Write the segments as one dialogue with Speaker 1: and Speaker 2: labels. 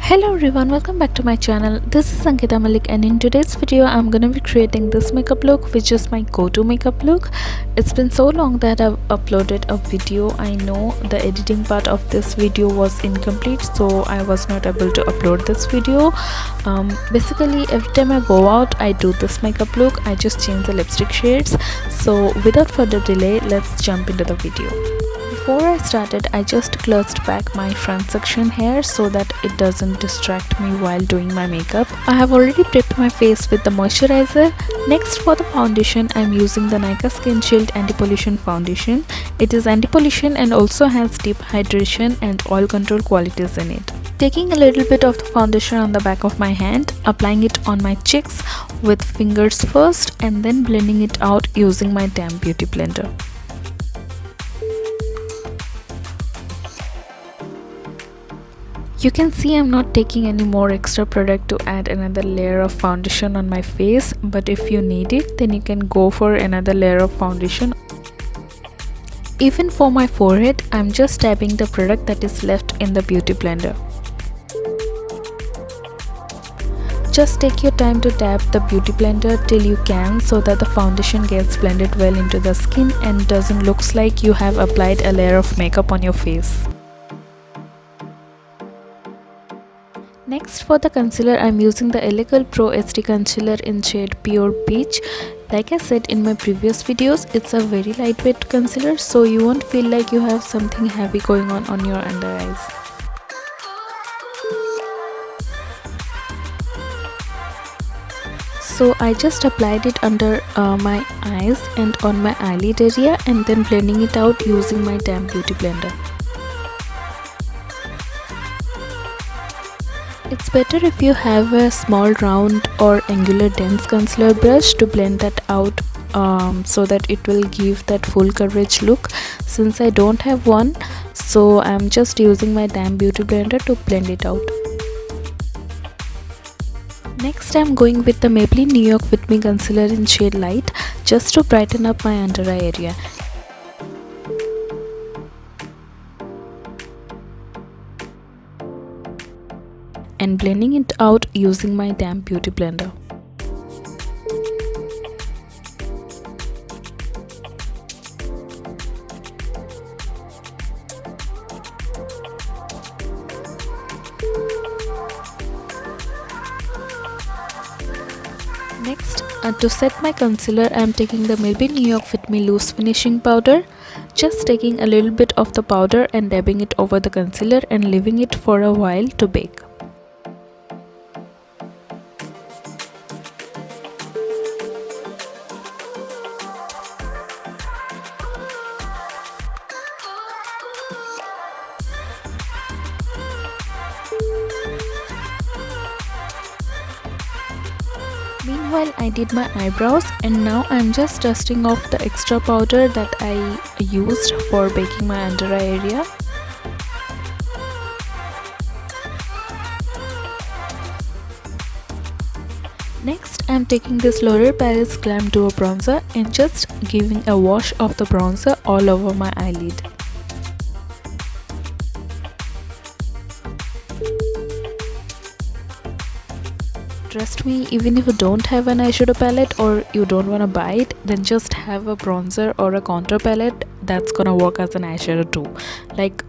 Speaker 1: Hello everyone, welcome back to my channel. This is Ankita Malik and in today's video I'm gonna be creating this makeup look which is my go-to makeup look. It's been so long that I've uploaded a video. I know the editing part of this video was incomplete, so I was not able to upload this video. Basically every time I go out I do this makeup look. I just change the lipstick shades. So without further delay, let's jump into the video. Before I started, I just closed back my front section hair so that it doesn't distract me while doing my makeup. I have already prepped my face with the moisturizer. Next, for the foundation, I'm using the Nykaa SkinShield Anti-Pollution Foundation. It is anti-pollution and also has deep hydration and oil control qualities in it. Taking a little bit of the foundation on the back of my hand, applying it on my cheeks with fingers first and then blending it out using my damp beauty blender. You can see I'm not taking any more extra product to add another layer of foundation on my face, but if you need it, then you can go for another layer of foundation. Even for my forehead, I'm just tapping the product that is left in the beauty blender. Just take your time to tap the beauty blender till you can so that the foundation gets blended well into the skin and doesn't look like you have applied a layer of makeup on your face. Next, for the concealer, I'm using the L.A.Girl Pro HD Concealer in shade Pure Beige. Like I said in my previous videos, it's a very lightweight concealer, so you won't feel like you have something heavy going on your under eyes. So I just applied it under my eyes and on my eyelid area and then blending it out using my damp beauty blender. It's better if you have a small round or angular dense concealer brush to blend that out so that it will give that full coverage look. Since I don't have one, so I'm just using my damp beauty blender to blend it out. Next, I'm going with the Maybelline New York Fit Me Concealer in shade Light just to brighten up my under eye area. And blending it out using my damp beauty blender. Next, to set my concealer, I am taking the Maybelline New York Fit Me Loose Finishing Powder. Just taking a little bit of the powder and dabbing it over the concealer and leaving it for a while to bake. Meanwhile, I did my eyebrows and now I'm just dusting off the extra powder that I used for baking my under eye area. Next, I'm taking this L'Oreal Paris Glam Duo Bronzer and just giving a wash of the bronzer all over my eyelid. Trust me, even if you don't have an eyeshadow palette or you don't want to buy it, then just have a bronzer or a contour palette that's gonna work as an eyeshadow too. Like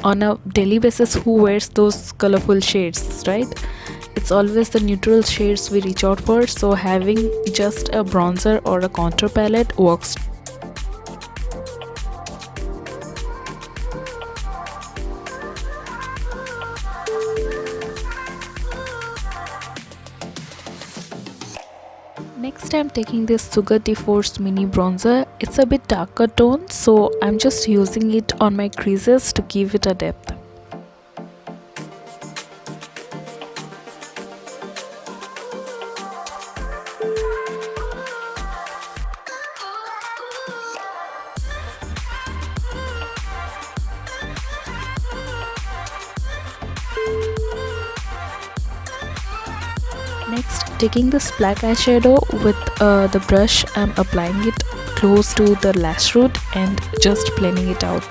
Speaker 1: on a daily basis, who wears those colorful shades, right? It's always the neutral shades we reach out for, so having just a bronzer or a contour palette works. Next, I'm taking this Sugar De-Force Mini Bronzer. It's a bit darker tone, so I'm just using it on my creases to give it a depth. Next, taking this black eyeshadow with the brush, I'm applying it close to the lash root and just blending it out.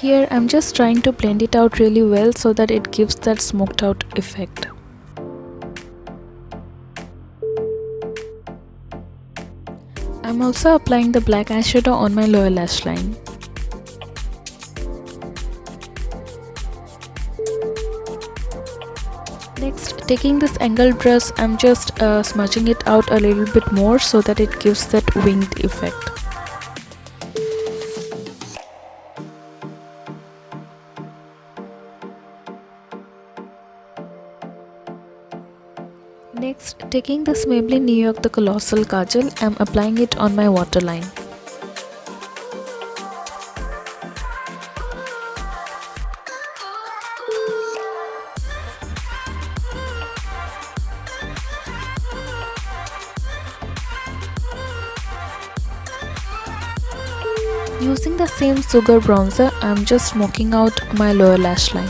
Speaker 1: Here I'm just trying to blend it out really well so that it gives that smoked out effect. I'm also applying the black eyeshadow on my lower lash line. Next, taking this angled brush, I'm just smudging it out a little bit more so that it gives that winged effect. Next, taking this Maybelline New York the Colossal Kajal, I'm applying it on my waterline. Using the same sugar bronzer, I'm just smoking out my lower lash line.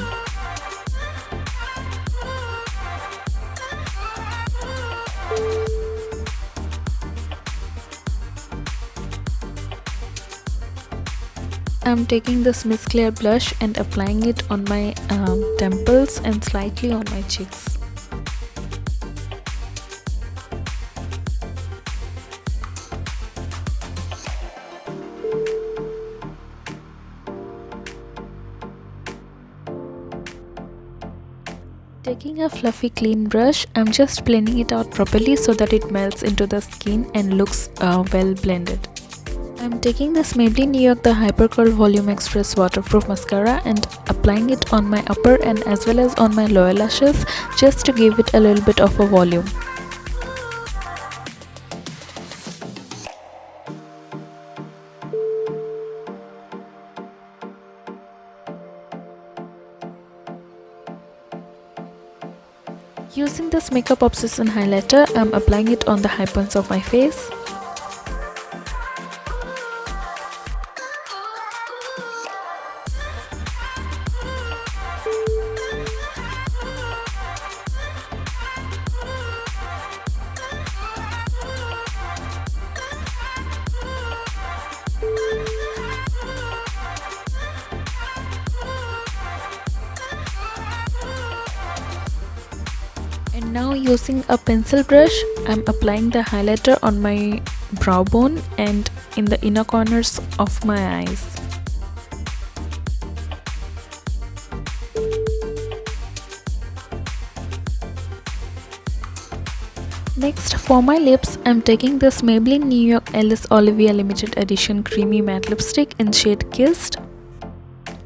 Speaker 1: I'm taking this Miss Clear blush and applying it on my temples and slightly on my cheeks. Taking a fluffy clean brush, I'm just blending it out properly so that it melts into the skin and looks well blended. I'm taking this Maybelline New York the Hyper Curl Volume Express Waterproof Mascara and applying it on my upper and as well as on my lower lashes just to give it a little bit of a volume. Using this Makeup Obsession highlighter, I'm applying it on the high points of my face. And now using a pencil brush, I'm applying the highlighter on my brow bone and in the inner corners of my eyes. Next, for my lips, I'm taking this Maybelline New York Alice Olivia Limited Edition Creamy Matte Lipstick in shade Kissed.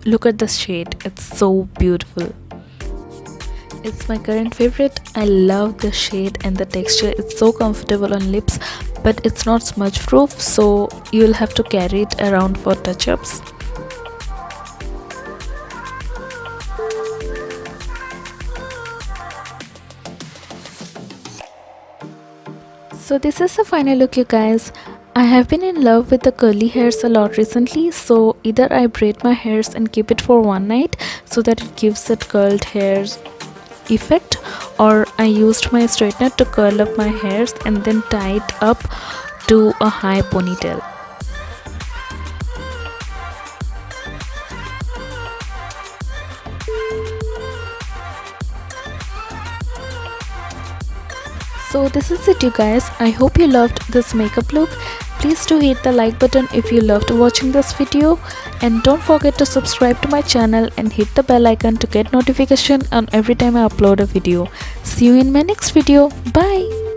Speaker 1: Look at the shade, it's so beautiful. It's my current favorite. I love the shade and the texture. It's so comfortable on lips, but it's not smudge proof, so you'll have to carry it around for touch-ups. So this is the final look, you guys. I have been in love with the curly hairs a lot recently, so either I braid my hairs and keep it for one night so that it gives that curled hairs effect, or I used my straightener to curl up my hairs and then tie it up to a high ponytail. So this is it, you guys. I hope you loved this makeup look. Please do hit the like button if you loved watching this video, and don't forget to subscribe to my channel and hit the bell icon to get notification on every time I upload a video. See you in my next video. Bye.